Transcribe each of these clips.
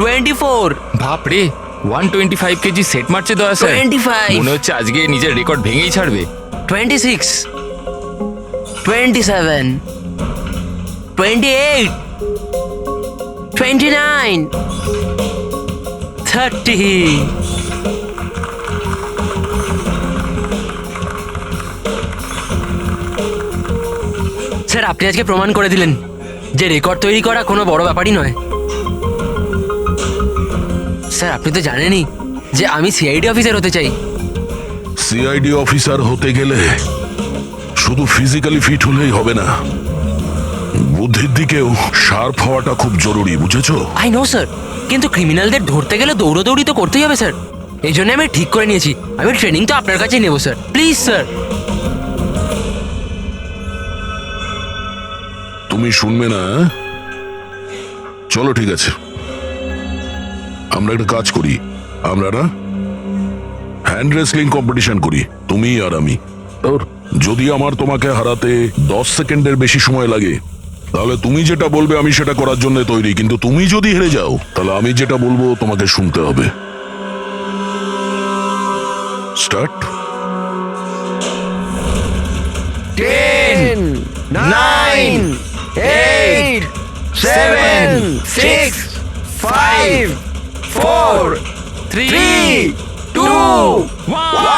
24, বাপরে 125 KG set মারছে দয়া স্যার 25, মনে হচ্ছে আজকে নিজের রেকর্ড ভেঙেই ছাড়বে 26, 27, 28, 29, 30. স্যার আপনি আজকে প্রমাণ করে দিলেন যে রেকর্ড তৈরি করা কোনো বড় ব্যাপারই নয়। স্যার আপনি তো জানেনই যে আমি সিআইডি অফিসার হতে চাই। সিআইডি অফিসার হতে গেলে শুধু ফিজিক্যালি ফিট হলেই হবে না, বুদ্ধির দিকেও শার্প হওয়াটা খুব জরুরি, বুঝেছো? আই নো স্যার, কিন্তু ক্রিমিনালদের ধরতে গেলে দৌড়াদৌড়ি তো করতেই হবে স্যার। এই জন্য আমি ঠিক করে নিয়েছি আমি ট্রেনিং তো আপনার কাছেই নেবো স্যার, প্লিজ স্যার। তুমি শুনবে না? চলো ঠিক আছে, আমরা একটা কাজ করি, আমরা না হ্যান্ড রেসলিং কম্পিটিশন করি, তুমি আর আমি। যদি আমার তোমাকে হারাতে 10 সেকেন্ডের বেশি সময় লাগে তাহলে তুমি যেটা বলবে আমি সেটা করার জন্য তৈরি, কিন্তু তুমি যদি হেরে যাও তাহলে আমি যেটা বলবো তোমাকে শুনতে হবে। স্টার্ট। 10, 9, 8, 7, 6, 5, 4, 3, 2, 1.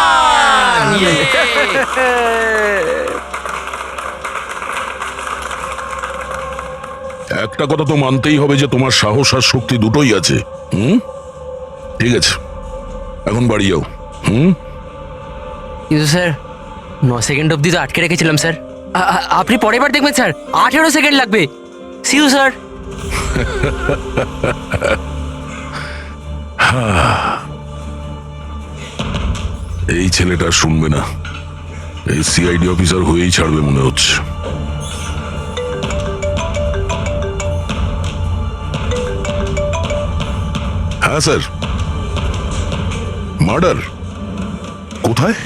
একটা কথা তো মানতেই হবে যে তোমার সাহস আর শক্তি দুটোই আছে। ঠিক আছে, এখন বাড়ি যাও। কিন্তু স্যার 9 সেকেন্ড অবধি তো আটকে রেখেছিলাম স্যার। আপনি পরের বার দেখবেন স্যার 18 সেকেন্ড লাগবে। See you sir. এই ছেলেটা শুনবে না, এই সিআইডি অফিসার হয়েই ছাড়বে মনে হচ্ছে। হ্যাঁ স্যার। মার্ডার কোথায়?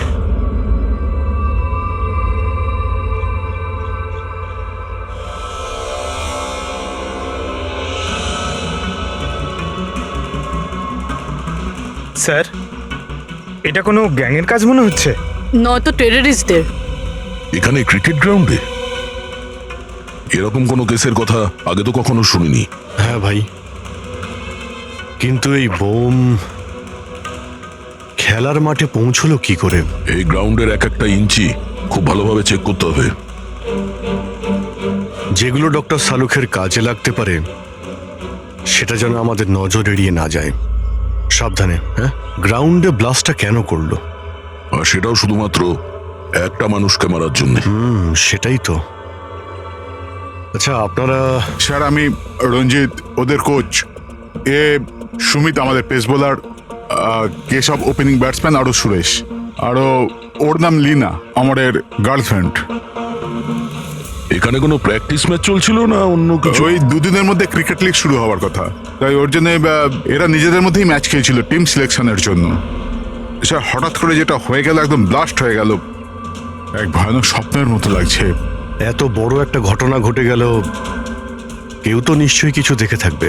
স্যার, এটা কোনো গ্যাংয়ের কাজ মনে হচ্ছে। নয়তো টেররিস্টদের। এখানে ক্রিকেট গ্রাউন্ডে এরকম কোনো কেসের কথা আগে তো কখনো শুনিনি। হ্যাঁ ভাই, কিন্তু এই বোম খেলার মাঠে পৌঁছলো কি করে? এই গ্রাউন্ডের এক একটা ইঞ্চি খুব ভালোভাবে চেক করতে হবে। যেগুলো ডক্টর সালুখের কাজে লাগতে পারে সেটা যেন আমাদের নজর এড়িয়ে না যায়। সাবধানে। হ্যাঁ, গ্রাউন্ডে ব্লাস্টটা কেন করলো? আর সেটাও শুধুমাত্র একটা মানুষকে মারার জন্য। সেটাই তো। আচ্ছা আপনারা? স্যার আমি রঞ্জিত, ওদের কোচ। এ সুমিত আমাদের pace bowler, Keshav opening batsman, আরও সুরেশ, আরও ওর নাম লিনা আমাদের গার্লফ্রেন্ড। এখানে কোনো প্র্যাকটিস ম্যাচ চলছিল না অন্য কিছু? ওই দুদিনের মধ্যে ক্রিকেট লিগ শুরু হওয়ার কথা, তাই ওর জন্য এরা নিজেদের মধ্যেই ম্যাচ খেলছিল টিম সিলেকশনের জন্য। স্যার হঠাৎ করে যেটা হয়ে গেল, একদম ব্লাস্ট হয়ে গেল, এক ভয়ানক স্বপ্নের মতো লাগছে। এত বড় একটা ঘটনা ঘটে গেল, কেউ তো নিশ্চয়ই কিছু দেখে থাকবে।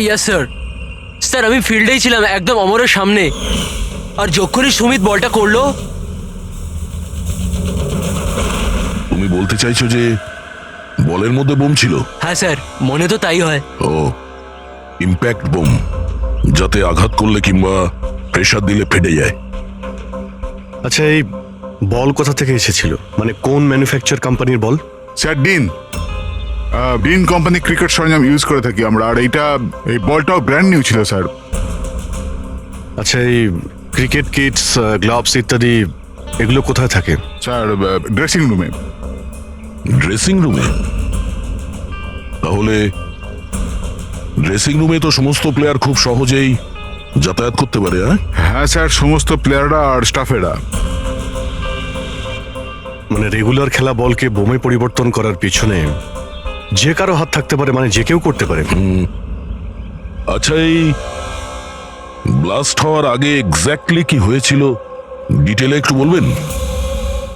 Yes sir. স্যার আমি ফিল্ডেই ছিলাম একদম অমরের সামনে, আর যখনই সুমিত বলটা করলো। তুমি বলতে চাইছো যে বলের মধ্যে বোম ছিল? হ্যাঁ স্যার, মনে তো তাই হয়। ও, ইম্প্যাক্ট বোম, যাতে আঘাত করলে কিংবা প্রেসার দিলে ফেটে যায়। আচ্ছা এই বল কোথা থেকে এসেছিল? মানে কোন ম্যানুফ্যাকচার কোম্পানির বল? স্যার ডিন কোম্পানি ক্রিকেট সরঞ্জাম ইউজ করে থাকি আমরা, আর এই বলটাও ব্র্যান্ড নিউ ছিল স্যার। আচ্ছা এই ক্রিকেট কিটস, গ্লাভস ইত্যাদি এগুলো কোথায় থাকে? স্যার ড্রেসিং রুমে। ড্রেসিং রুমে? তাহলে ড্রেসিং রুমে তো সমস্ত প্লেয়ার খুব সহজেই যাতায়াত করতে পারে। হ্যাঁ স্যার, সমস্ত প্লেয়াররা আর স্টাফেরা। মানে রেগুলার খেলা বলকে বোমে পরিবর্তন করার পিছনে যে কারো হাত থাকতে পারে, মানে যে কেউ করতে পারে। আচ্ছা এই ব্লাস্ট হওয়ার আগে এক্স্যাক্টলি কি হয়েছিল ডিটেলে একটু বলবেন?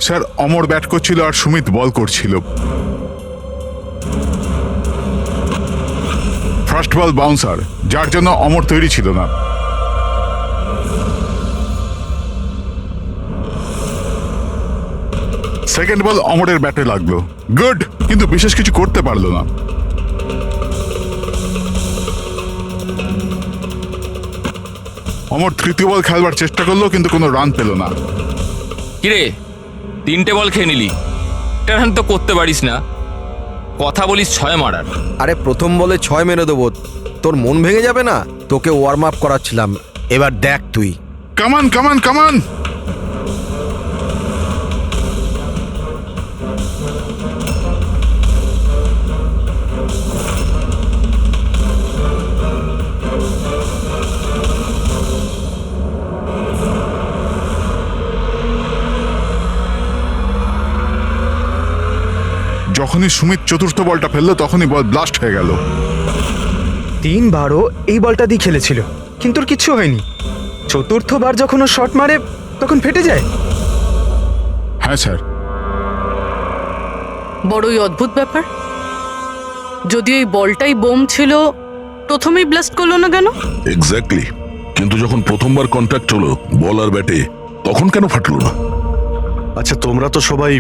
স্যার অমর ব্যাট করছিল আর সুমিত বল করছিল। ফার্স্ট বল বাউন্সার, যার জন্য অমর তৈরি ছিল না। সেকেন্ড বল অমরের ব্যাটে লাগলো, গুড, কিন্তু বিশেষ কিছু করতে পারলো না। অমর তৃতীয় বল খেলবার চেষ্টা করলো, কিন্তু কোনো রান পেল না। কিরে 3টে বল খেয়ে নিলি, একটা রান তো করতে পারিস না, কথা বলিস 6 মারার। আরে প্রথম বলে 6 মেরে দেবো, তোর মন ভেঙে যাবে না? তোকে ওয়ার্ম আপ করাচ্ছিলাম, এবার দেখ তুই। কামান কামান কামান। যখনই সুমিত চতুর্থ বলটা ফেললো তখনই বল ব্লাস্ট হয়ে গেল। 3বারও এই বলটা দিয়ে খেলেছিল, কিন্তু ওর কিচ্ছু হয়নি। চতুর্থবার যখন ও শট মারে তখন ফেটে যায়। হ্যাঁ স্যার। বড়ই অদ্ভুত ব্যাপার। যদি এই বলটাই বোম ছিল, প্রথমেই ব্লাস্ট করলো না কেন? এক্স্যাক্টলি, কিন্তু যখন প্রথমবার কন্ট্যাক্ট হলো বল আর ব্যাটে, তখন কেন ফাটলো না? আচ্ছা, তোমরা তো সবাই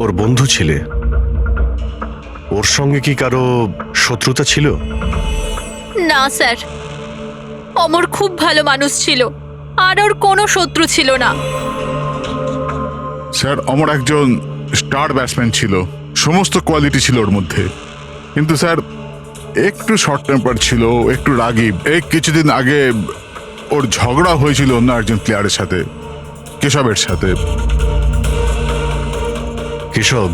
ওর বন্ধু ছিলে, ওর সঙ্গে কি কারো শত্রুতা ছিল? না স্যার, অমর খুব ভালো মানুষ ছিল, আর ওর কোনো শত্রু ছিল না। স্যার, অমর একজন স্টার ব্যাটসম্যান ছিল, সমস্ত কোয়ালিটি ছিল ওর মধ্যে, কিন্তু স্যার একটু শর্ট টেম্পার ছিল, একটু রাগী। এই কিছুদিন আগে ওর ঝগড়া হয়েছিল অন্য একজন প্লেয়ারের সাথে, কেশবের সাথে। কেশব,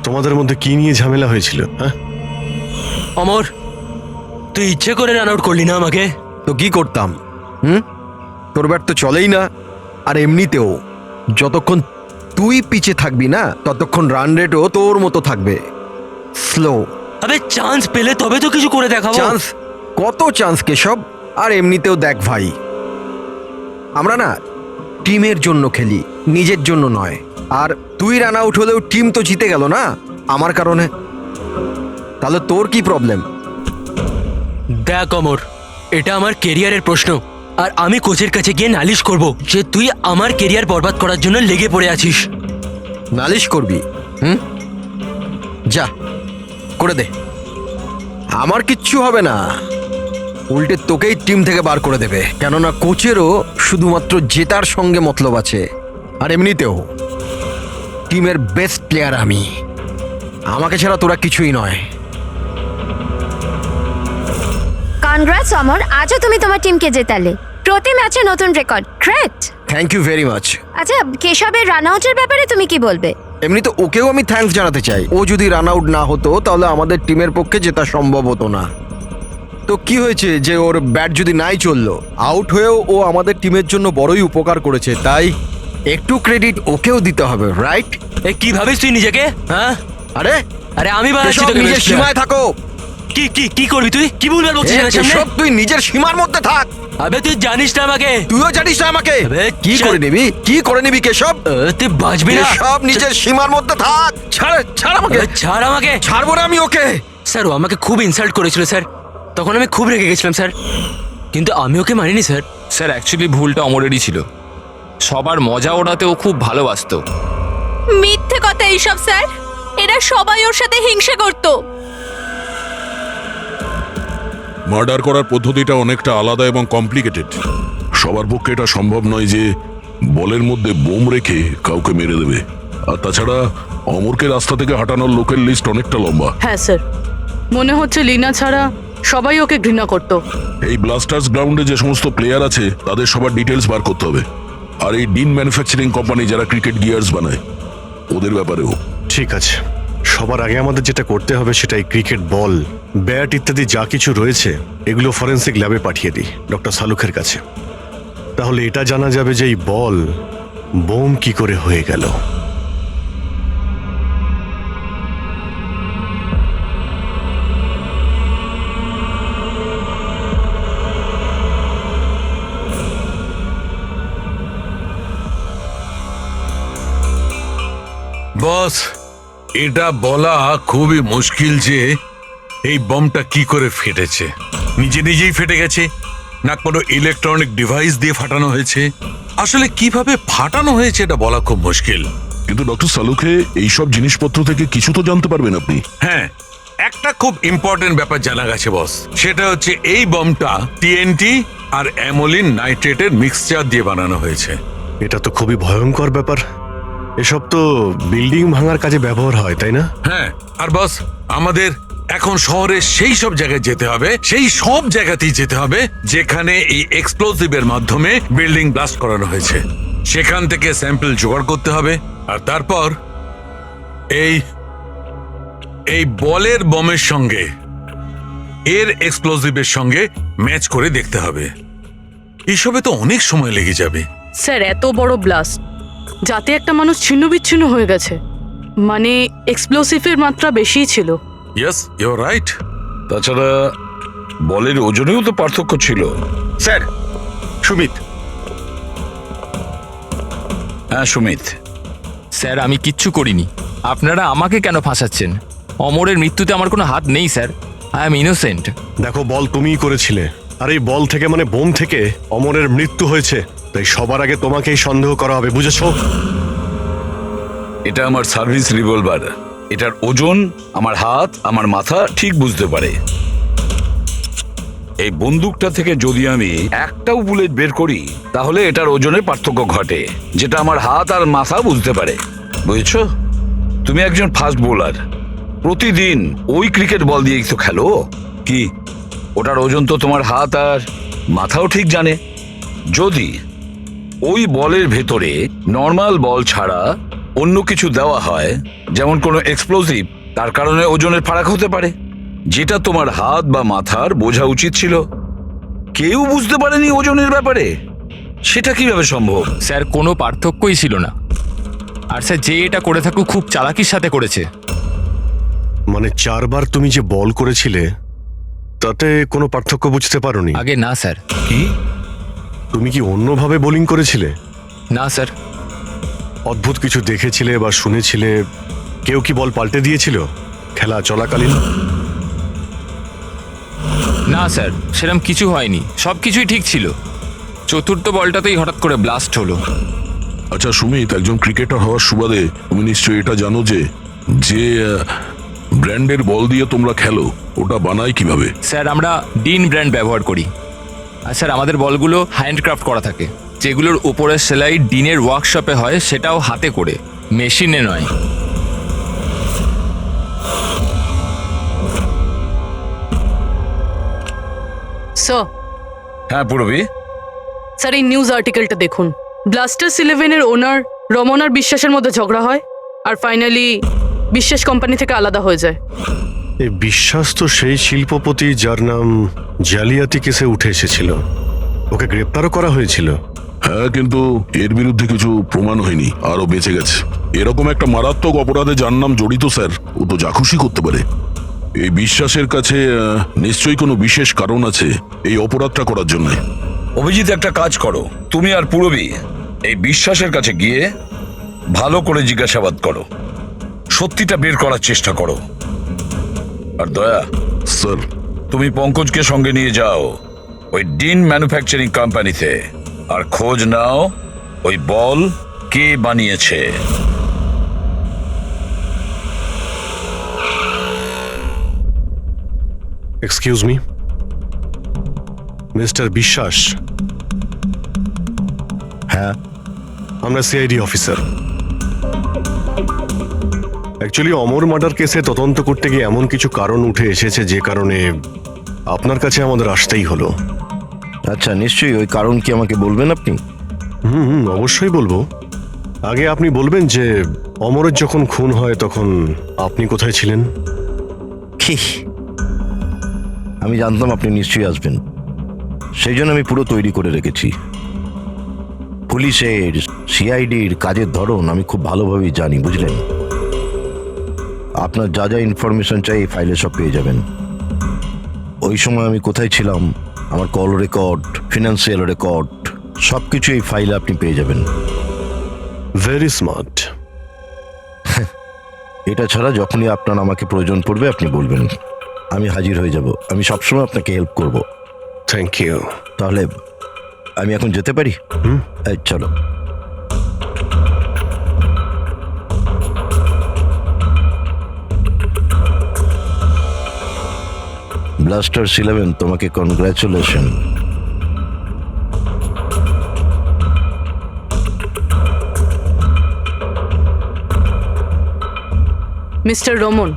তোমাদের মধ্যে কি নিয়ে ঝামেলা হয়েছিল? হ্যাঁ, অমর, তুই ইচ্ছে করে রান আউট করলি না আমাকে? তো কি করতাম? তোর ব্যাট তো চলেই না, আর এমনিতেও যতক্ষণ তুই পিছে থাকবি না ততক্ষণ রান রেটও তোর মতো থাকবে, স্লো। আবে চান্স পেলে তবে তো কিছু করে দেখাবো। চান্স? কত চান্স কেশব? আর এমনিতেও দেখ ভাই, আমরা না টিমের জন্য খেলি, নিজের জন্য নয়। আর তুই রান আউট হলেও টিম তো জিতে গেল না আমার কারণে, তাহলে তোর কি প্রবলেম? দেখ অমর, এটা আমার কেরিয়ারের প্রশ্ন, আর আমি কোচের কাছে গিয়ে নালিশ করব যে তুই আমার কেরিয়ার বরবাদ করার জন্য লেগে পড়ে আছিস। নালিশ করবি? যা করে দে, আমার কিচ্ছু হবে না, উল্টে তোকেই টিম থেকে বার করে দেবে, কেননা কোচেরও শুধুমাত্র জেতার সঙ্গে মতলব আছে। আর এমনিতেও টিমের বেস্ট প্লেয়ার আমি, আমাকে ছাড়া তোরা কিছুই নয়। কনগ্রাটস অমর, আজও তুমি তোমার টিমকে জেতালে, প্রতি ম্যাচে নতুন record, great. Thank you very much. আচ্ছা, কেশবের রান আউটের ব্যাপারে তুমি কি বলবে? এমনি তো ওকেও আমি থ্যাঙ্কস জানাতে চাই, ও যদি রান আউট না হতো তাহলে আমাদের টিমের পক্ষে জেতা সম্ভব হতো না। তো কি হয়েছে যে ওর ব্যাট যদি নাই চললো, আউট হয়েও ও আমাদের টিমের জন্য বড়ই উপকার করেছে, তাই একটু ক্রেডিট ওকেও দিতে হবে, রাইট? এ কি ভাবিস তুই নিজেকে? হ্যাঁ, আরে আরে আমি বানাচ্ছি কেশব, তোকে নিজের best সীমায় player। থাকো। কি কি কি করবি তুই? কি ভুলভাল বলছিস আমার সামনে? কেশব, তুই নিজের সীমার মধ্যে থাক। আবে তুই জানিস না আমাকে। তুইও জানিস না আমাকে। আবে, কি চল। করে নিবি, কি করে নিবি কেশব? তুই বাঁচবি না। কেশব, নিজের সীমার মধ্যে থাক। ছাড়, ছাড় আমাকে। ছাড় আমাকে। ছাড়বো না আমি ওকে। স্যার, ও আমাকে খুব ইনসাল্ট করেছিল স্যার, তখন আমি খুব রেগে গেছিলাম স্যার, কিন্তু আমি ওকে মানিনি স্যার। স্যার অ্যাকচুয়ালি ভুলটা অমরেরই ছিল, সবার মজা ওড়াতে ও খুব ভালোবাসতো। মিথ্যে কথা এইসব স্যার, এরা সবাই ওর সাথে হিংসা করতো। মার্ডার করার পদ্ধতিটা অনেকটা আলাদা এবং কমপ্লিকেটেড। সবার পক্ষে এটা সম্ভব নয় যে বলের মধ্যে বোম রেখে কাউকে মেরে দেবে। আর তাছাড়া অমরকে রাস্তা থেকে হাঁটানোর লোকের লিস্ট অনেকটা লম্বা। হ্যাঁ স্যার, মনে হচ্ছে লিনা ছাড়া সবাই ওকে ঘৃণা করতো। এই ব্লাস্টার্স গ্রাউন্ডে যে সমস্ত প্লেয়ার আছে তাদের সবার ডিটেলস বার করতে হবে। আর এই ডিন ম্যানুফ্যাকচারিং কোম্পানি যারা ক্রিকেট গিয়ার্স বানায়, ওদের ব্যাপারেও। ঠিক আছে, সবার আগে আমাদের যেটা করতে হবে সেটাই ক্রিকেট বল, ব্যাট ইত্যাদি যা কিছু রয়েছে এগুলো ফরেন্সিক ল্যাবে পাঠিয়ে দিই ডক্টর সালুখের কাছে। তাহলে এটা জানা যাবে যে এই বল বোম কি করে হয়ে গেল। বস, এটা বলা খুবই মুশকিল যে এই বমটা কি করে ফেটেছে? নিজে নিজেই ফেটে গেছে, না কোনো ইলেকট্রনিক ডিভাইস দিয়ে ফাটানো হয়েছে? আসলে কিভাবে ফাটানো হয়েছে এটা বলা খুব মুশকিল। কিন্তু ডক্টর সালুখে এইসব জিনিসপত্র থেকে কিছু তো জানতে পারবেন আপনি। হ্যাঁ, একটা খুব ইম্পর্টেন্ট ব্যাপার জানা গেছে বস, সেটা হচ্ছে এই বমটা টিএনটি আর অ্যামোলিন নাইট্রেটের মিক্সচার দিয়ে বানানো হয়েছে। এটা তো খুবই ভয়ঙ্কর ব্যাপার। এসব তো বিল্ডিং ভাঙার কাজে ব্যবহার হয়, তাই না? হ্যাঁ, আর বস আমাদের এখন শহরে সেই সব জায়গায় যেতে হবে, সেই সব জায়গাতেই যেতে হবে যেখানে এই এক্সপ্লোসিভের মাধ্যমে বিল্ডিং ব্লাস্ট করানো হয়েছে। সেখান থেকে স্যাম্পল জোগাড় করতে হবে, আর তারপর এই বলের বমের সঙ্গে এর এক্সপ্লোসিভের সঙ্গে ম্যাচ করে দেখতে হবে। এসবে তো অনেক সময় লেগে যাবে। স্যার, এত বড় ব্লাস্ট, যাতে একটা মানুষ ছিন্ন বিচ্ছিন্ন হয়ে গেছে, মানে এক্সপ্লোসিভের মাত্রা বেশিই ছিল। Yes, you are right. তাছাড়া বলের ওজনেও তো পার্থক্য ছিল। স্যার, সুমিত। হ্যাঁ সুমিত, স্যার আমি কিচ্ছু করিনি, আপনারা আমাকে কেন ফাঁসাচ্ছেন? অমরের মৃত্যুতে আমার কোনো হাত নেই স্যার, আই এম ইনোসেন্ট। দেখো, বল তুমিই করেছিলে, আর এই বল থেকে মানে বোম থেকে অমরের মৃত্যু হয়েছে, তাই সবার আগে তোমাকেই সন্দেহ করা হবে, বুঝেছো? এটা আমার সার্ভিস রিভলভার। এটার ওজন আমার হাত, আমার মাথা ঠিক বুঝতে পারে। এই বন্দুকটা থেকে যদি আমি একটাও বুলেট বের করি, তাহলে এটার ওজনে পার্থক্য ঘটে, যেটা আমার হাত আর মাথা বুঝতে পারে। বুঝেছো? তুমি একজন ফাস্ট বোলার, প্রতিদিন ওই ক্রিকেট বল দিয়েই তো খেলো। কি ওটার ওজন তো তোমার হাত আর মাথাও ঠিক জানে। যদি ওই বলের ভেতরে নর্মাল বল ছাড়া অন্য কিছু দেওয়া হয়, যেমন কোনো এক্সপ্লোসিভ, তার কারণে ওজনের ফারাক হতে পারে, যেটা তোমার হাত বা মাথার বোঝা উচিত ছিল। কেউ বুঝতে পারেনি ওজনের ব্যাপারে। সেটা কিভাবে সম্ভব? স্যার কোনো পার্থক্যই ছিল না, আর স্যার যে এটা করে থাকুক খুব চালাকির সাথে করেছে। মানে 4 বার তুমি যে বল করেছিলে তাতে কোনো পার্থক্য বুঝতে পারোনি? আগে না স্যার। কি? তুমি কি অন্যভাবে বোলিং করেছিলে? না স্যার। অদ্ভুত কিছু দেখেছিলে বা শুনেছিলে? কেউ কি বল পাল্টে দিয়েছিল খেলা চলাকালীন? না স্যার, সেরকম কিছু হয়নি, সব কিছুই ঠিক ছিল। চতুর্থ বলটাতেই হঠাৎ করে ব্লাস্ট হলো। আচ্ছা সুমিত, একজন ক্রিকেটার হওয়ার সুবাদে তুমি নিশ্চয়ই এটা জানো যে যে ব্র্যান্ডের বল দিয়ে তোমরা খেলো, ওটা বানায় কিভাবে? স্যার আমরা ডিন ব্র্যান্ড ব্যবহার করি, আর স্যার আমাদের বলগুলো হ্যান্ডক্রাফট করা থাকে। যেগুলোর উপরের সেলাই ডিনের ওয়ার্কশপে হয়, সেটাও হাতে করে, মেশিনে নয়। স্যার, হ্যাঁ পূরবী, স্যার এই নিউজ আর্টিকেলটা দেখুন। ব্লাস্টার্স 11-এর ওনার রমন আর বিশ্বাসের মধ্যে ঝগড়া হয়, আর ফাইনালি বিশ্বাস কোম্পানি থেকে আলাদা হয়ে যায়। এই বিশ্বাস তো সেই শিল্পপতি যার নাম জালিয়াতি কেসে উঠে এসেছিল, ওকে গ্রেপ্তারও করা হয়েছিল। হ্যাঁ, কিন্তু এর বিরুদ্ধে কিছু প্রমাণ হয়নি, আরও বেঁচে গেছে। এরকম একটা মারাত্মক অপরাধে যার নাম জড়িত স্যার, ও তো যা খুশি করতে পারে। এই বিশ্বাসের কাছে নিশ্চয়ই কোনো বিশেষ কারণ আছে এই অপরাধটা করার জন্য। অভিজিৎ, একটা কাজ করো, তুমি আর পূরবী এই বিশ্বাসের কাছে গিয়ে ভালো করে জিজ্ঞাসাবাদ করো, সত্যিটা বের করার চেষ্টা করো। আর দয়া স্যার, তুমি পঙ্কজকে সঙ্গে নিয়ে যাও ওই ডিন ম্যানুফ্যাকচারিং কোম্পানিতে, আর খোঁজ নাও ওই বল কে বানিয়েছে। এক্সকিউজ মি, মিস্টার বিশ্বাস। হ্যাঁ, আমরা সিআইডি অফিসার। অ্যাকচুয়ালি অমর মার্ডার কেসে তদন্ত করতে গিয়ে এমন কিছু কারণ উঠে এসেছে যে কারণে আপনার কাছে আমাদের আসতেই হলো। আচ্ছা, নিশ্চয়ই। ওই কারণ কি আমাকে বলবেন আপনি? অবশ্যই বলবো। আগে আপনি বলবেন যে অমরের যখন খুন হয় তখন আপনি কোথায় ছিলেন? কি? আমি জানতাম আপনি নিশ্চয়ই আসবেন, সেই জন্য আমি পুরো তৈরি করে রেখেছি। পুলিশের, সিআইডির কাজের ধরন আমি খুব ভালোভাবেই জানি, বুঝলেন? আপনার যা যা ইনফরমেশন চাই এই ফাইলে সব পেয়ে যাবেন। ওই সময় আমি কোথায় ছিলাম, আমার কল রেকর্ড, ফিনান্সিয়াল রেকর্ড, সব কিছু এই ফাইলে আপনি পেয়ে যাবেন। Very smart. এটা ছাড়া যখনই আপনার আমাকে প্রয়োজন পড়বে আপনি বলবেন। আমি হাজির হয়ে যাব। আমি সবসময় আপনাকে হেল্প করব। Thank you. তাহলে আমি এখন যেতে পারি? এই, চলো। ব্লাস্টার্স 11, তোমাকে কনগ্রাচুলেশন। মিস্টার রমন,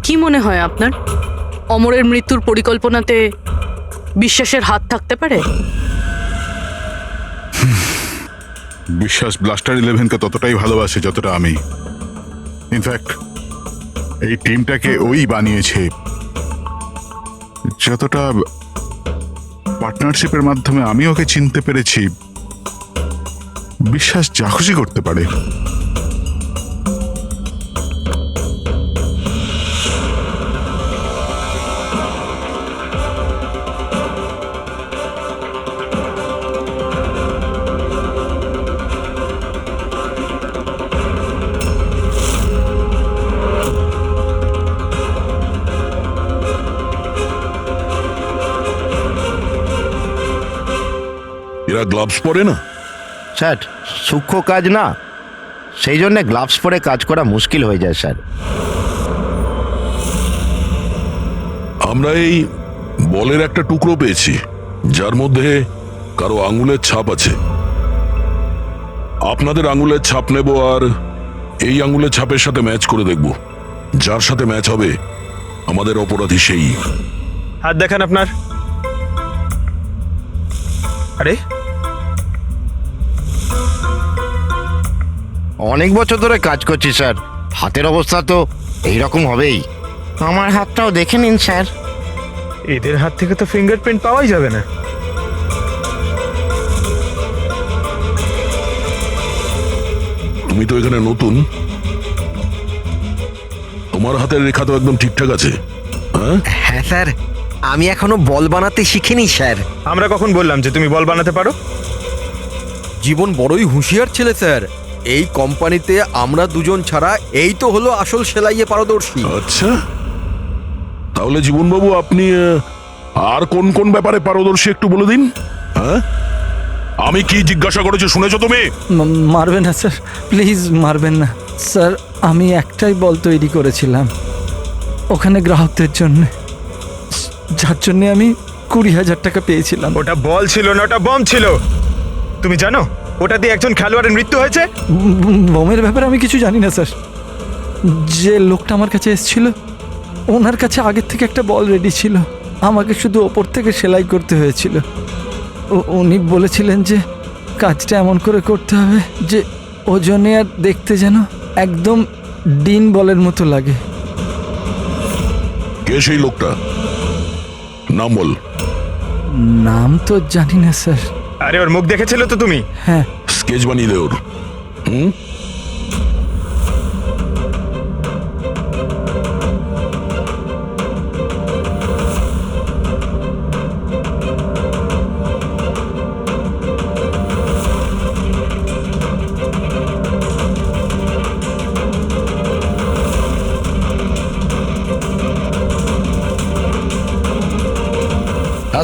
কি মনে হয় আপনার অমরের মৃত্যুর পরিকল্পনাতে বিশ্বাসের হাত থাকতে পারে? বিশ্বাস ব্লাস্টার 11কে ততটাই ভালোবাসে যতটা আমি। ইনফ্যাক্ট এই টিমটাকে ওই বানিয়েছে, যতটা পার্টনারশিপের মাধ্যমে আমি ওকে চিনতে পেরেছি। বিশ্বাস যা খুশি করতে পারে। এরা গ্লাভস পরে না? স্যার, সূক্ষ্ম কাজ না, সেই জন্য গ্লাভস পরে কাজ করা মুশকিল হয়ে যায় স্যার। আমরা এই বলের একটা টুকরো পেয়েছি যার মধ্যে কারো আঙুলের ছাপ আছে। আপনাদের আঙুলের ছাপ নেব আর এই আঙুলের ছাপের সাথে ম্যাচ করে দেখব। যার সাথে ম্যাচ হবে আমাদের অপরাধী সেই। হাত দেখান আপনার। আরে, অনেক বছর ধরে কাজ করছি স্যার, হাতের অবস্থা তো এইরকম হবেই। আমার হাতটাও দেখে নিন স্যার। এদের হাত থেকে তো ফিঙ্গারপ্রিন্ট পাওয়াই যাবে না। তুমি তো এখানে নতুন, তোমার হাতের রেখা তো একদম ঠিকঠাক আছে। হ্যাঁ হ্যাঁ স্যার, আমি এখনো বল বানাতে শিখিনি স্যার। আমরা কখন বললাম যে তুমি বল বানাতে পারো? জীবন বড়ই হুঁশিয়ার ছেলে স্যার। এই কোম্পানিতে আমরা দুজন ছাড়া এই তো হলো আসল সেলাইয়ে পারদর্শী। আচ্ছা, তাহলে জীবনবাবু আপনি আর কোন কোন ব্যাপারে পারদর্শী একটু বলে দিন। হ্যাঁ, আমি কি জিজ্ঞাসা করেছি শুনেছো তুমি? মারবেন না স্যার, প্লিজ মারবেন না স্যার। আমি একটাই বল তৈরি করেছিলাম ওখানে গ্রাহকদের জন্য, যার জন্য আমি 20,000 টাকা পেয়েছিলাম। ওটা বল ছিল না, ওটা বম ছিল। তুমি জানো ওটা দিয়ে একজন খেলোয়াড়ের মৃত্যু হয়েছে? বোমের ব্যাপারে আমি কিছু জানি না স্যার। যে লোকটা আমার কাছে এসেছিল ওনার কাছে আগের থেকে একটা বল রেডি ছিল, আমাকে শুধু ওপর থেকে সেলাই করতে হয়েছিল। উনি বলেছিলেন যে কাজটা এমন করে করতে হবে যে ওজনে আর দেখতে যেন একদম ডিন বলের মতো লাগে। কে সেই লোকটা? নাম বল। নাম তো জানি না স্যার। আরে, ওর মুখ দেখেছিল তো তুমি? হ্যাঁ। স্কেচ বানিয়ে দে ওর। হুম,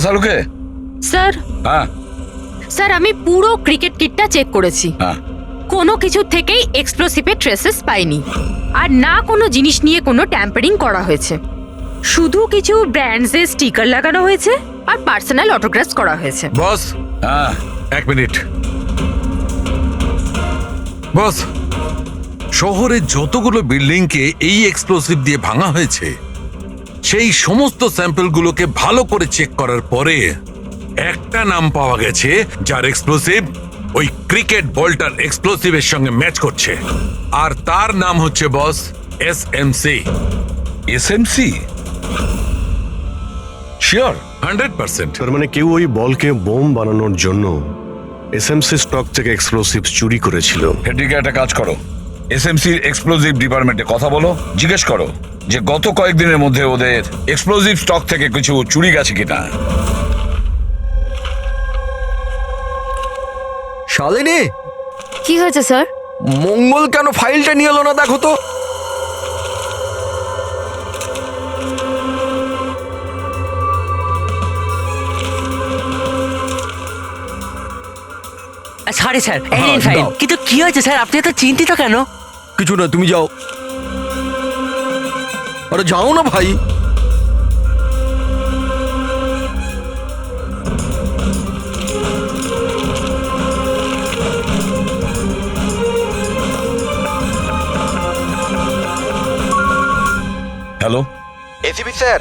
শালুকে। স্যার, হ্যাঁ স্যার আমি পুরো ক্রিকেট কিটটা চেক করেছি। হ্যাঁ, কোনো কিছু থেকেই এক্সপ্লোসিভের ট্রেসেস পাইনি, আর না কোনো জিনিস নিয়ে কোনো ট্যাম্পারিং করা হয়েছে। শুধু কিছু ব্র্যান্ডসের স্টিকার লাগানো হয়েছে আর পার্সোনাল অটোগ্রাফস করা হয়েছে। বস, হ্যাঁ, এক মিনিট। বস, শহরের যতগুলো বিল্ডিংকে এই এক্সপ্লোসিভ দিয়ে ভাঙা হয়েছে সেই সমস্ত স্যাম্পলগুলোকে ভালো করে চেক করার পরে একটা নাম পাওয়া গেছে যার এক্সপ্লোসিভ ওই ক্রিকেট বলটার এক্সপ্লোসিভের সঙ্গে ম্যাচ করছে, আর তার নাম হচ্ছে বস এসএমসি। এসএমসি? শিওর? 100%। তার মানে কেউ ওই বলকে বোম বানানোর জন্য এসএমসি স্টক থেকে এক্সপ্লোসিভ চুরি করেছিল। হেড্রিকে একটা কাজ করো, এসএমসির এক্সপ্লোসিভ ডিপার্টমেন্টে কথা বলো, জিজ্ঞেস করো যে গত কয়েকদিনের মধ্যে ওদের এক্সপ্লোসিভ স্টক থেকে কিছু চুরি গেছে কিনা। শালিনী, কি হয়েছে স্যার? মঙ্গল কেন ফাইলটা নিয়ে এলো না দেখো তো। সরি স্যার, হ্যাঁ, ফাইন। দাও। কিন্তু কি হয়েছে স্যার, আপনি এত চিন্তিত কেন? কিছু না, তুমি যাও। আরে যাও না ভাই। হ্যালো, এসিপি স্যার,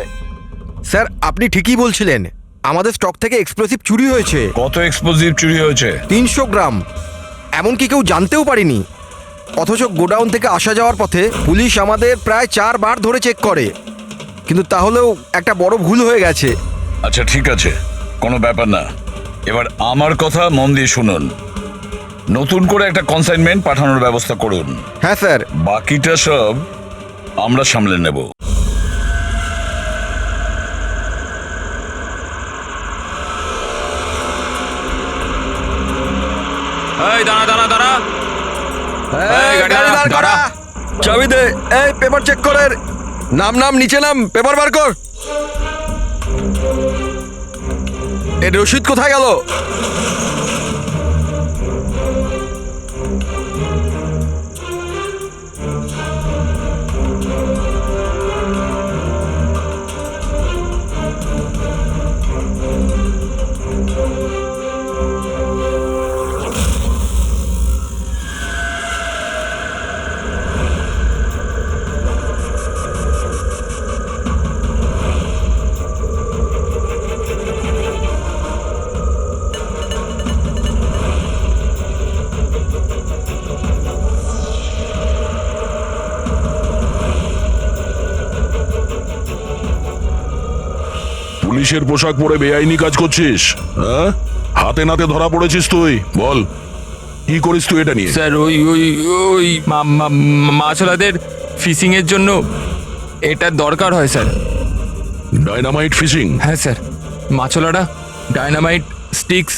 স্যার আপনি ঠিকই বলছিলেন, আমাদের স্টক থেকে এক্সপ্লোসিভ চুরি হয়েছে। কত এক্সপ্লোসিভ চুরি হয়েছে? 300 গ্রাম, এমনকি কেউ জানতেও পারিনি। অথচ গোডাউন থেকে আসা যাওয়ার পথে পুলিশ আমাদের প্রায় 4 বার ধরে চেক করে, কিন্তু তাহলেও একটা বড় ভুল হয়ে গেছে। আচ্ছা ঠিক আছে, কোনো ব্যাপার না। এবার আমার কথা মন দিয়ে শুনুন। নতুন করে একটা কনসাইনমেন্ট পাঠানোর ব্যবস্থা করুন। হ্যাঁ স্যার। বাকিটা সব আমরা সামলে নেব। এই দাঁড়া দাঁড়া দাঁড়া, এই গাড়ি গাড়ি দাঁড়া, দাঁড় করা। দাঁড়া। চাবি দে। এই পেপার চেক কর। নাম নিচে নাম, পেপার বার কর। এর রসিদ কোথায় গেল? পুলিশের পোশাক পরে বেআইনি কাজ করছিস, হ্যাঁ? হাতে নাতে ধরা পড়েছিস তুই। বল কি করিস তুই এটা নিয়ে? স্যার ওই ওই ওই মাছওয়ালাদের ফিশিং এর জন্য এটা দরকার হয় স্যার। Dynamite fishing? হ্যাঁ স্যার, মাছওয়ালারা ডাইনামাইট স্টিক্স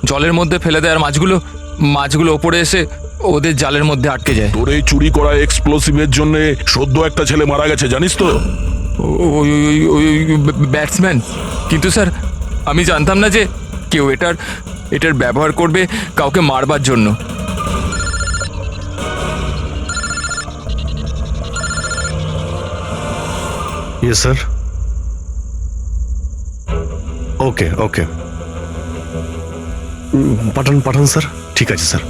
জলের মধ্যে ফেলে দেয়, আর মাছগুলো ওপরে এসে ওদের জালের মধ্যে আটকে যায়। তোর এই চুরি করা এক্সপ্লোসিভের জন্য সদ্য একটা ছেলে মারা গেছে, জানিস তো? ওই ওই ওই ব্যাটসম্যান। কিন্তু স্যার আমি জানতাম না যে কেউ এটার ব্যবহার করবে কাউকে মারবার জন্য। Yes sir. ওকে ওকে, পাঠান স্যার। ঠিক আছে স্যার।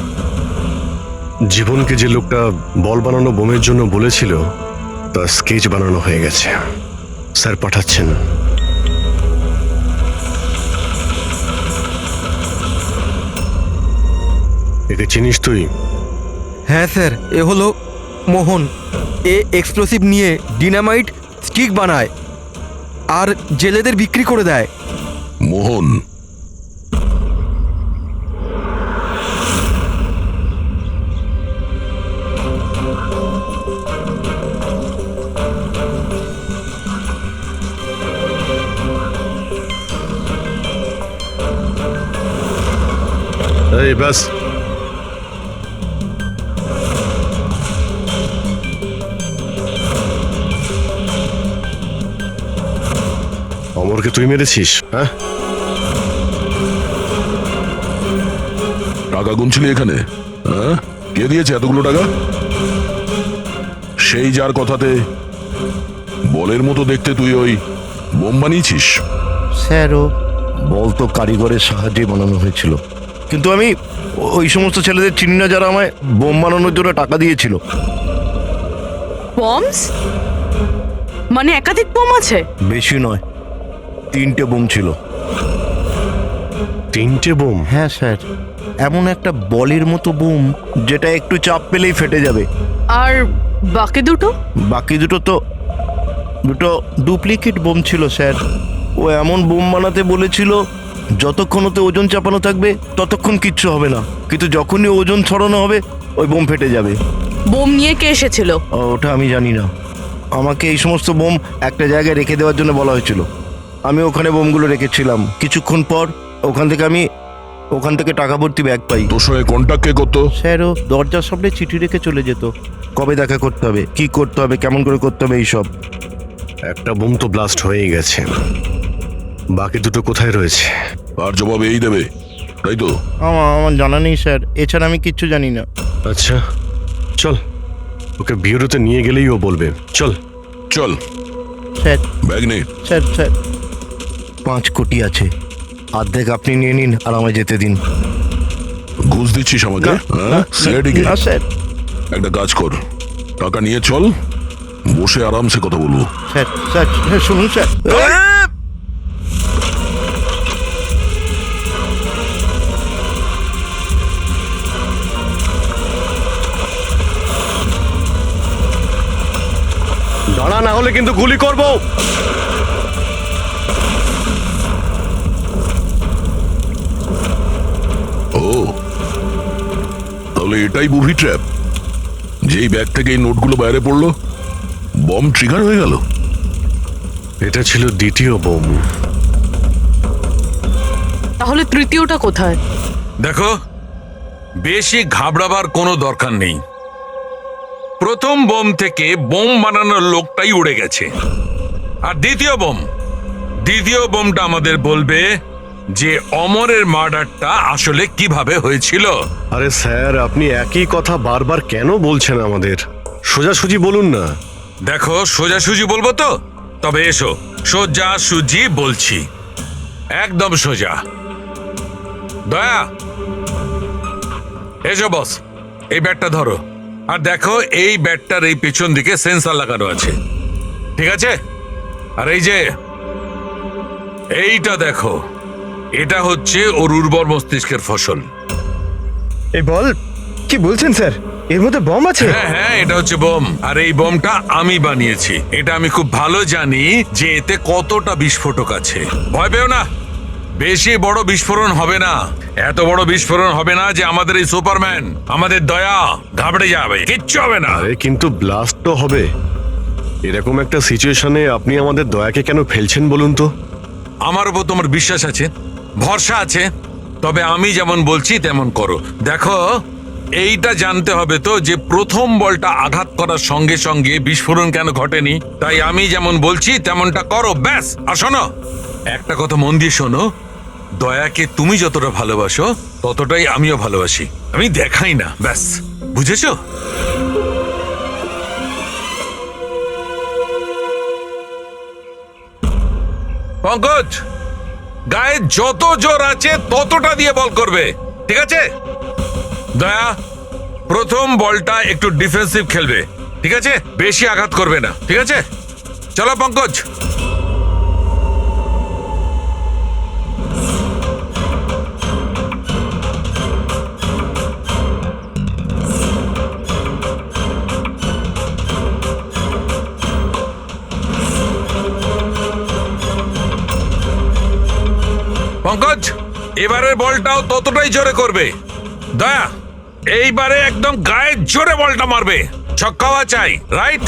জীবনকে যে লোকটা বল বানানো বোমের জন্য বলেছিল, তার স্কেচ বানানো হয়ে গেছে। স্যার পাঠাচ্ছেন। একে চিনিস তুই? হ্যাঁ স্যার, এ হলো মোহন। এ এক্সপ্লোসিভ নিয়ে ডিনামাইট স্টিক বানায় আর জেলেদের বিক্রি করে দেয়। মোহন? এই ব্যাস, অমরকে তুই মেরেছিস? হ্যাঁ, টাকা গুনছিলি এখানে? হ্যাঁ, কে দিয়েছে এতগুলো টাকা? সেই যার কথাতে বলের মতো দেখতে তুই ওই বোম বানিয়েছিস? স্যার ও বল তো কারিগরের সাহায্যে বানানো হয়েছিল, কিন্তু আমি ওই সমস্ত ছেলেদের চিনি না যারা আমায় বোম বানানোর জন্য টাকা দিয়েছিল। বমস মানে একাধিক বোম আছে? বেশি নয়, 3টে বোম ছিল। 3টে বোম? হ্যাঁ স্যার, এমন একটা বলের মতো বোম যেটা একটু চাপ পেলেই ফেটে যাবে। আর বাকি দুটো? বাকি দুটো ডুপ্লিকেট বোম ছিল স্যার। ও এমন বোম বানাতে বলেছিল যতক্ষণ ওতে ওজন চাপানো থাকবে ততক্ষণ কিচ্ছু হবে না, কিন্তু যখনই ওজন ছড়ানো হবে ওই বোম ফেটে যাবে। বোম নিয়ে কে এসেছিল? ওটা আমি জানি না। আমাকে এই সমস্ত বোম একটা জায়গায় রেখে দেওয়ার জন্য বলা হয়েছিল। আমি ওখানে বোমগুলো রেখেছিলাম। কিছুক্ষণ পর ওখান থেকে টাকা ভর্তি ব্যাগ পাই। তোর সঙ্গে কন্ট্যাক্ট কে করতো? স্যার ও দরজার সামনে চিঠি রেখে চলে যেত, কবে দেখা করতে হবে, কি করতে হবে, কেমন করে করতে হবে, এইসব। একটা বোম তো ব্লাস্ট হয়েই গেছে, বাকি দুটো কোথায় রয়েছে? আর জবাব এই দেবে, তাই তো? আমার জানা নেই স্যার, এছাড়া আমি কিচ্ছু জানি না। আচ্ছা চল, ওকে বিউরোতে নিয়ে গেলেই ও বলবে। চল চল, স্যার ব্যাগ নে। স্যার স্যার 5 কোটি আছে, অর্ধেক আপনি নিয়ে নিন আর আমায় যেতে দিন। ঘুষ দিচ্ছিস আমাকে? হ্যাঁ, সিআইডিকে? না স্যার। একটা কাজ কর, টাকা নিয়ে চল, বসে আরামসে কথা বলবো। স্যার স্যার স্যার, শুনুন স্যার। দাঁড়া, না হলে কিন্তু গুলি করব। ও, তাহলে এটাই বুভি ট্র্যাপ? যেই ব্যাগ থেকে এই নোটগুলো বাইরে পড়লো, বম ট্রিগার হয়ে গেল। এটা ছিল দ্বিতীয় বোম। তাহলে তৃতীয়টা কোথায়? দেখো, বেশি ঘাবড়াবার কোনো দরকার নেই। প্রথম বোম থেকে বোম বানানোর লোকটাই উড়ে গেছে। আর দ্বিতীয় বোমটা আমাদের বলবে যে অমরের মার্ডারটা আসলে কিভাবে হয়েছিল। আরে স্যার, আপনি একই কথা বারবার কেন বলছেন আমাদের? সোজাসুজি বলুন না। দেখো, সোজাসুজি বলবো তো? তবে এসো, সোজাসুজি বলছি, একদম সোজা। দয়া, এসো বস, এই ব্যাটটা ধরো। আর দেখো, এই ব্যাটটার এই পেছন দিকে সেন্সর লাগানো আছে, ঠিক আছে? আর এই যে এইটা দেখো, এটা হচ্ছে ওর উর্বর মস্তিষ্কের ফসল। এই বল, কি বলছেন স্যার? এর মধ্যে বম আছে? হ্যাঁ হ্যাঁ, এটা হচ্ছে বোম। আর এই বোমটা আমি বানিয়েছি। এটা আমি খুব ভালো জানি যে এতে কতটা বিস্ফোরক আছে। ভয় পেও না, বেশি বড় বিস্ফোরণ হবে না। এত বড় বিস্ফোরণ হবে না যে আমাদের এই সুপারম্যান, আমাদের দয়া ঘাবড়ে যাবে। কিচ্ছু হবে না। আরে কিন্তু ব্লাস্ট তো হবে। এরকম একটা সিচুয়েশনে আপনি আমাদের দয়াকে কেন ফেলছেন বলুন তো? আমার উপর তোমার বিশ্বাস আছে, ভরসা আছে, তবে আমি যেমন বলছি তেমন করো। দেখো, এইটা জানতে হবে তো যে প্রথম বলটা আঘাত করার সঙ্গে সঙ্গে বিস্ফোরণ কেন ঘটেনি। তাই আমি যেমন বলছি তেমনটা করো, ব্যাস। আর শোনো, একটা কথা মন দিয়ে শোনো, দয়াকে তুমি যতটা ভালোবাসো ততটাই আমিও ভালোবাসি। আমি দেখাই না, ব্যাস। বুঝেছো? পঙ্কজ, গায়ে যত জোর আছে ততটা দিয়ে বল করবে, ঠিক আছে? দয়া, প্রথম বলটা একটু ডিফেন্সিভ খেলবে, ঠিক আছে? বেশি আঘাত করবে না, ঠিক আছে? চলো পঙ্কজ। পঙ্কজ, এবারের বলটাও ততটাই জোরে করবে। দয়া, এইবারে একদম গায়ে জোরে বলটা মারবে। ছক্কাওয়া চাই, রাইট?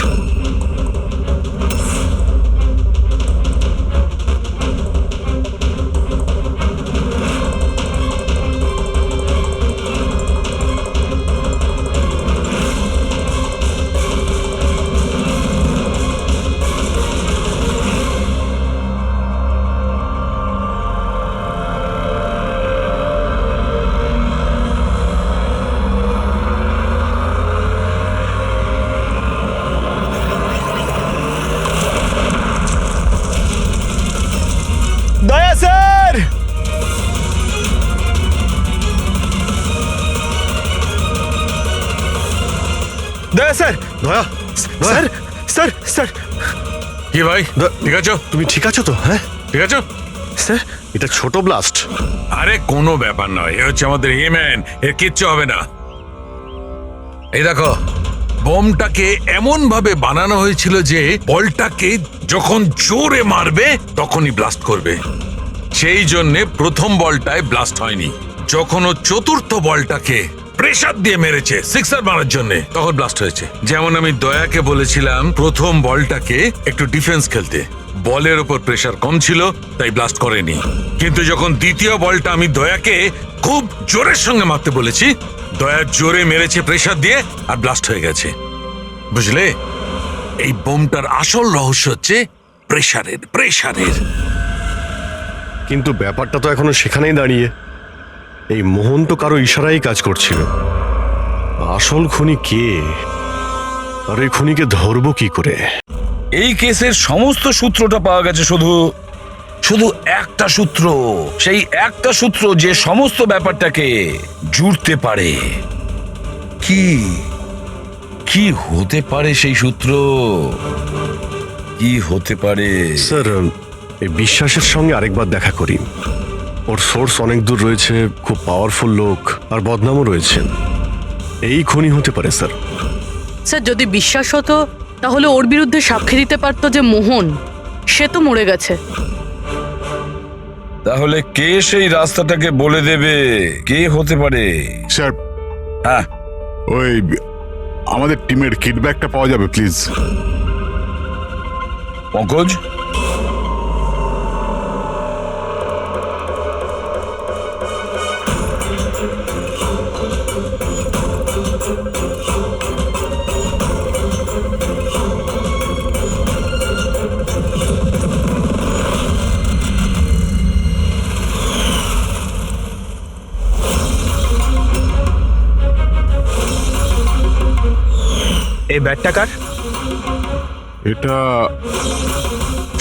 দয়া স্যার! দয়া স্যার! দয়া, স্যার স্যার স্যার! কি ভাই, ঠিক আছো? তুমি ঠিক আছো তো? হ্যাঁ ঠিক আছো? স্যার, এটা ছোট ব্লাস্ট। আরে কোনো ব্যাপার নয়, এ হচ্ছে আমাদের হিম্যান, এর কিচ্ছু হবে না। এই দেখো, বোমটাকে এমন ভাবে বানানো হয়েছিল যে বলটাকে যখন জোরে মারবে তখনই ব্লাস্ট করবে। সেই জন্যে প্রথম বলটায় ব্লাস্ট হয়নি। যখন ও চতুর্থ বলটাকে প্রেসার দিয়ে মেরেছে সিক্সার মারার জন্য, তখন ব্লাস্ট হয়েছে। যেমন আমি দয়াকে বলেছিলাম প্রথম বলটাকে একটু ডিফেন্স খেলতে, বলের ওপর প্রেসার কম ছিল তাই ব্লাস্ট করেনি। কিন্তু যখন দ্বিতীয় বলটা আমি দয়াকে খুব জোরের সঙ্গে মারতে বলেছি, দয়া জোরে মেরেছে প্রেসার দিয়ে আর ব্লাস্ট হয়ে গেছে। বুঝলে, এই বোমটার আসল রহস্য হচ্ছে প্রেসারের। কিন্তু ব্যাপারটা তো এখনো সেখানেই দাঁড়িয়ে। এই মোহন তো কারো ইশারাই কাজ করছিল। আসল খুনি কে, আর এই খুনিকে ধরবো কি করে? এই কেসের সমস্ত সূত্রটা পাওয়া গেছে, শুধু শুধু একটা সূত্র, সেই একটা সূত্র যে সমস্ত ব্যাপারটাকে জুড়তে পারে। কি কি হতে পারে সেই সূত্র? কি হতে পারে? স্যার, এই বিশ্বাসের সঙ্গে আরেকবার দেখা করি। ওর সোর্স অনেক দূর রয়েছে, খুব পাওয়ারফুল লোক, আর বদনামও রয়েছে। এই খুনি হতে পারে স্যার। স্যার যদি বিশ্বাস হতো তাহলে ওর বিরুদ্ধে সাক্ষী দিতে পারতো যে মোহন, সে তো মরে গেছে। তাহলে কে সেই রাস্তাটাকে বলে দেবে? কে হতে পারে? স্যার, হ্যাঁ, ওই আমাদের টিমের কিডব্যাকটা পাওয়া যাবে প্লিজ? পঙ্কজ, এই ব্যাটটা কার? এটা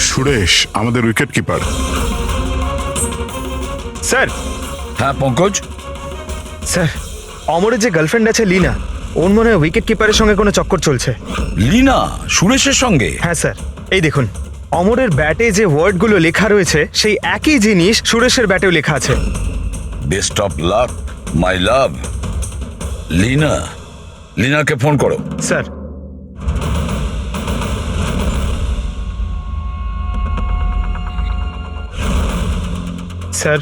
সুরেশ, আমাদের উইকেট কিপার। স্যার, হ্যাঁ পঙ্কজ, স্যার, অমরের যে গার্লফ্রেন্ড আছে লীনা, ওর মনে হয় উইকেট কিপারের সঙ্গে কোনো চক্কর চলছে। লীনা সুরেশের সঙ্গে? হ্যাঁ স্যার, এই দেখুন, অমরের ব্যাটে যে ওয়ার্ডগুলো লেখা রয়েছে সেই একই জিনিস সুরেশের ব্যাটেও লেখা আছে। Best of luck my love. Leena, লীনাকে ফোন করো। স্যার, স্যার,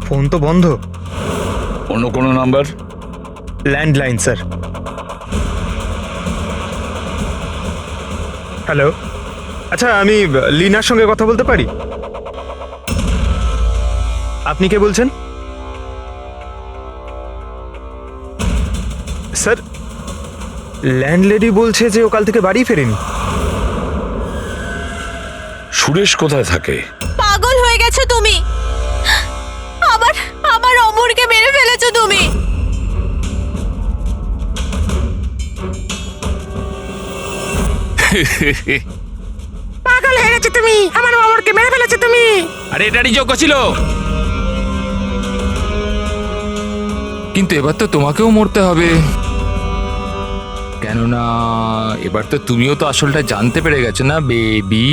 ফোন তো বন্ধ। অন্য কোনো নাম্বার? Landline sir. হ্যালো, আচ্ছা আমি লীনার সঙ্গে কথা বলতে পারি? আপনি কে বলছেন? স্যার, ল্যান্ডলেডি বলছে যে ও কাল থেকে বাড়ি ফেরেনি। সুরেশ কোথায় থাকে? পাগল হয়ে গেছো তুমি, আবার আমার অমরকে মেরে ফেলেছো তুমি। পাগল হয়ে গেছো তুমি, আমার অমরকে মেরে ফেলেছো তুমি। আরে এটারই যোগ্য ছিল, কিন্তু এবার তো তোমাকেও মরতে হবে, কেননা এবার তো তুমিও তো আসলটা জানতে পেরে গেছো না বেবি।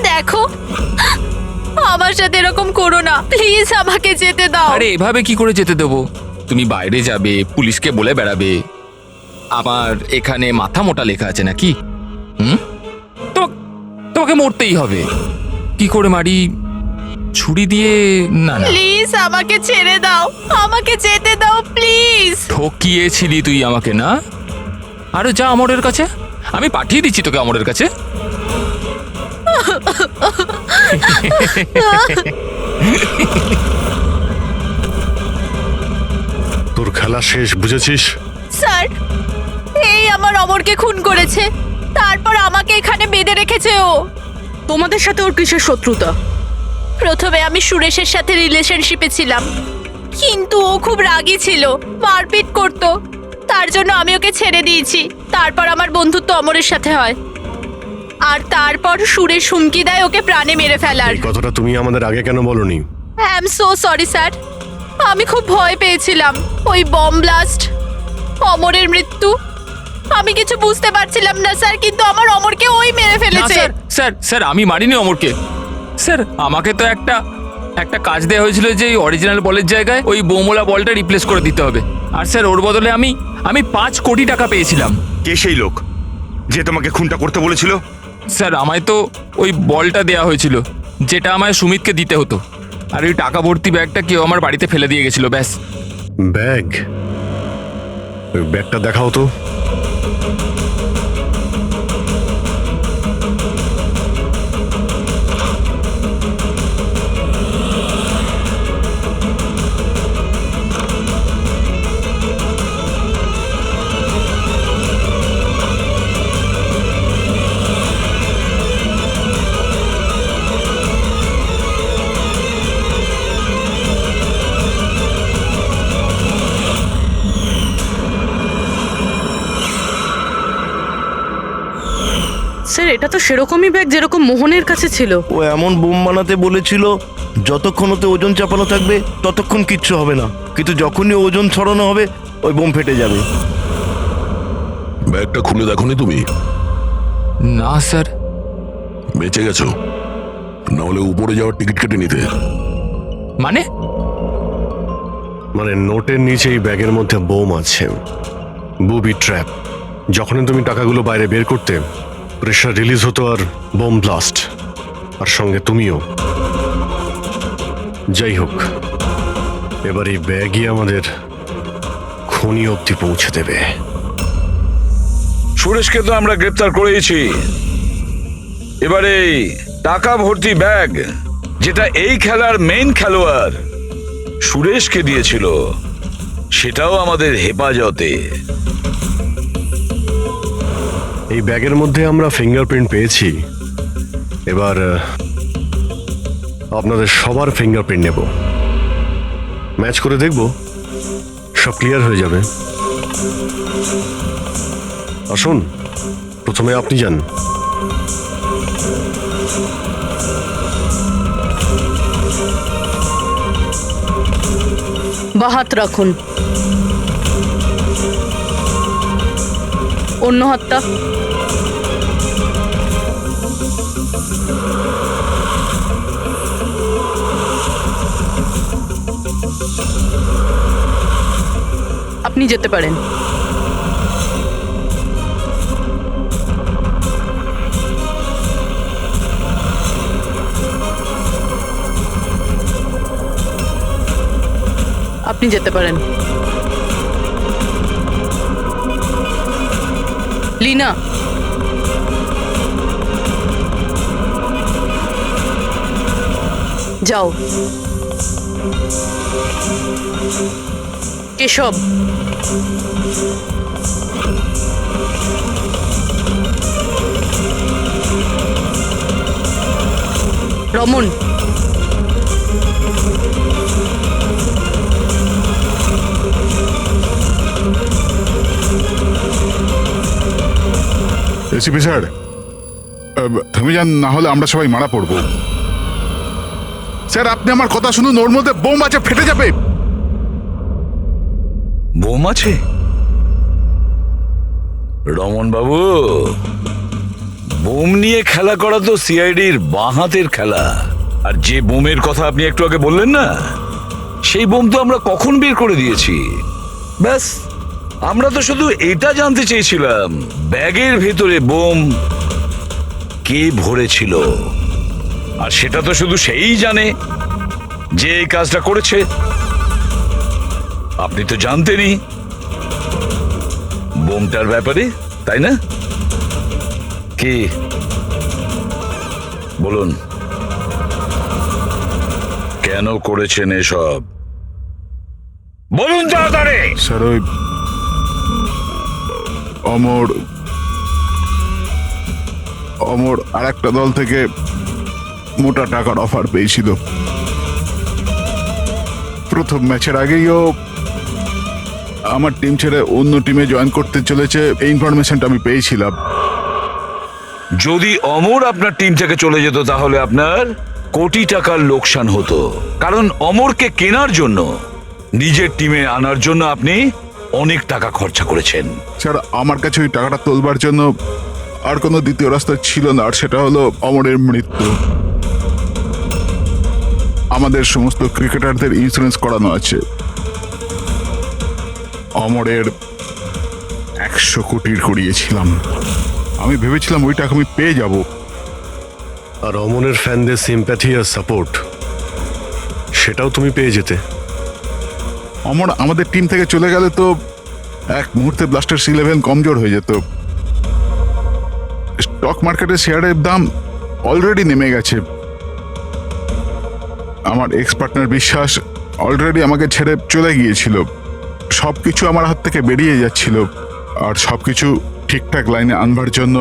দেখো, আমার সাথে এরকম করো না প্লিজ, আমাকে যেতে দাও। আরে এভাবে কি করে যেতে দেবো? তুমি বাইরে যাবে, পুলিশকে বলে বেড়াবে আমার এখানে মাথা মোটা লেখা আছে নাকি? তোমাকে মরতেই হবে। কি করে মারি? ছুরি দিয়ে? না না, প্লিজ আমাকে ছেড়ে দাও, আমাকে যেতে দাও প্লিজ। ঠকিয়েছিলি তুই আমাকে না? আরে যা আমরের কাছে, আমি পাঠিয়ে দিচ্ছি তোকে আমরের কাছে। তোর খেলা শেষ, বুঝেছিস? স্যার, এই আমার অমরকে খুন করেছে, তারপর আমাকে এখানে বেঁধে রেখেছে ও। তোমাদের সাথে ওর কিসের শত্রুতা? প্রথমে আমি সুরেশের সাথে রিলেশনশিপে ছিলাম, কিন্তু ও খুব রাগী ছিল, মারপিট করতো, তার জন্য আমি ওকে ছেড়ে দিয়েছি। তারপর আমার বন্ধুত্ব অমরের সাথে হয়, আর তারপর সুরেশ হুমকি দেয় ওকে প্রাণে মেরে ফেলার। এই কথাটা তুমি আমাদের আগে কেন বলনি? I am so sorry sir, আমি খুব ভয় পেয়েছিলাম। ওই বম ব্লাস্ট, অমরের মৃত্যু, আমি কিছু বুঝতে পারছিলাম না স্যার, কিন্তু আমার অমরকে ওই মেরে ফেলেছে। স্যার স্যার, আমি মারিনি অমরকে। স্যার, আমাকে তো একটা কাজ দেওয়া হয়েছিল যে অরিজিনাল বলের জায়গায় ওই বোমোলা বলটা রিপ্লেস করে দিতে হবে, আর স্যার ওর বদলে আমি 5 কোটি টাকা পেয়েছিলাম। কে সেই লোক যে তোমাকে খুনটা করতে বলেছিল? স্যার, আমায় তো ওই বলটা দেওয়া হয়েছিল যেটা আমায় সুমিতকে দিতে হতো, আর ওই টাকা ভর্তি ব্যাগটা কেউ আমার বাড়িতে ফেলে দিয়ে গেছিল, ব্যাস। ব্যাগ? ওই ব্যাগটা দেখাও তো। স্যার এটা তো সেরকমই ব্যাগ যেরকম মোহনের কাছে ছিল। ও এমন বোম বানাতে বলেছিল যতক্ষণ ওতে ওজন চাপানো থাকবে ততক্ষণ কিচ্ছু হবে না, কিন্তু যখনই ওজন ছড়ানো হবে ওই বোম ফেটে যাবে। ব্যাগটা খুলে দেখোনি তুমি? না স্যার। বেঁচে গেছো, নাহলে উপরে যাওয়ার টিকিট কেটে নিতে। মানে মানে নোটের নিচে এই ব্যাগের মধ্যে বোম আছে, বুবি ট্র্যাপ। যখনই তুমি টাকাগুলো বাইরে বের করতে, প্রেশার রিলিজ হতো আর বোম ব্লাস্ট, আর সঙ্গে তুমিও। যাই হোক, এবার এই ব্যাগই আমাদের খনি অবধি পৌঁছে দেবে। সুরেশকে তো আমরা গ্রেপ্তার করেছি, এবারে টাকা ভর্তি ব্যাগ যেটা এই খেলার মেইন খেলোয়াড় সুরেশকে দিয়েছিল সেটাও আমাদের হেফাজতে। এই ব্যাগের মধ্যে আমরা ফিঙ্গারপ্রিন্ট পেয়েছি, এবার আপনাদের সবার ফিঙ্গারপ্রিন্ট নেব, ম্যাচ করে দেখব, সব ক্লিয়ার হয়ে যাবে। আসুন, প্রথমে আপনি যান। বা হাত রাখুন, অন্য হাতটা। আপনি যেতে পারেন। আপনি যেতে পারেন। লীনা, যাও। কেশব, রমন, এসিপি স্যার, থেমে যান, না হলে আমরা সবাই মারা পড়বো। স্যার আপনি আমার কথা শুনুন, ওর মধ্যে বোম আছে, ফেটে যাবে। বোম আছে? রমন বাবু, বোম নিয়ে খেলা করা তো সিআইডির বাঁ হাতের খেলা। আর যে বোমের কথা আপনি একটু আগে বললেন না, সেই বোম তো আমরা কখন বের করে দিয়েছি। ব্যাস, আমরা তো শুধু এটা জানতে চেয়েছিলাম ব্যাগের ভেতরে বোম কে ভরেছিল, আর সেটা তো শুধু সেই জানে যে এই কাজটা করেছে। আপনি তো জানতেনই বোমটার ব্যাপারে, তাই না? কি বলুন, কেন করেছেন এসব? বলুন তাড়াতাড়ি। স্যার ওই অমর আর একটা দল থেকে মোটা টাকার অফার পেয়েছিল। প্রথম ম্যাচের আগেই ও আমার টিম ছেড়ে অন্য টিমে জয়েন করতে চলেছে, এই ইনফরমেশনটা আমি পেয়েছিলাম। যদি অমর আপনার টিম থেকে চলে যেত তাহলে আপনার কোটি টাকার লোকসান হতো, কারণ অমরকে কেনার জন্য, নিজের টিমে আনার জন্য আপনি অনেক টাকা খরচা করেছেন। স্যার আমার কাছে ওই টাকাটা তোলবার জন্য আর কোনো দ্বিতীয় রাস্তা ছিল না, আর সেটা হলো অমরের মৃত্যু। আমাদের সমস্ত ক্রিকেটারদের ইন্স্যুরেন্স করানো আছে। অমরের 100 কোটির করিয়েছিলাম, আমি ভেবেছিলাম ওই টাকা আমি পেয়ে যাব। আর অমনের ফ্যানদের সিম্প্যাথি আর সাপোর্ট, সেটাও তুমি পেয়ে যেতে। অমর আমাদের টিম থেকে চলে গেলে তো এক মুহূর্তে ব্লাস্টার্স 11 কমজোর হয়ে যেত। স্টক মার্কেটে শেয়ারের দাম অলরেডি নেমে গেছে। আমার এক্স পার্টনার বিশ্বাস অলরেডি আমাকে ছেড়ে চলে গিয়েছিল। সবকিছু আমার হাত থেকে বেরিয়ে যাচ্ছিল, আর সবকিছু ঠিকঠাক লাইনে আনবার জন্য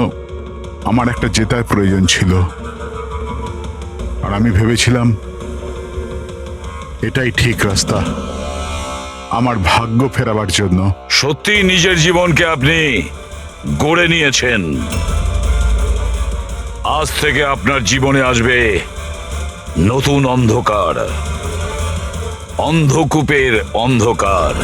আমার একটা জেতার প্রয়োজন ছিল। আর আমি ভেবেছিলাম এটাই ঠিক রাস্তা আমার ভাগ্য ফেরাবার জন্য। সত্যি নিজের জীবনকে আপনি গড়ে নিয়েছেন। আজ থেকে আপনার জীবনে আসবে নতুন অন্ধকার, অন্ধকূপের অন্ধকার।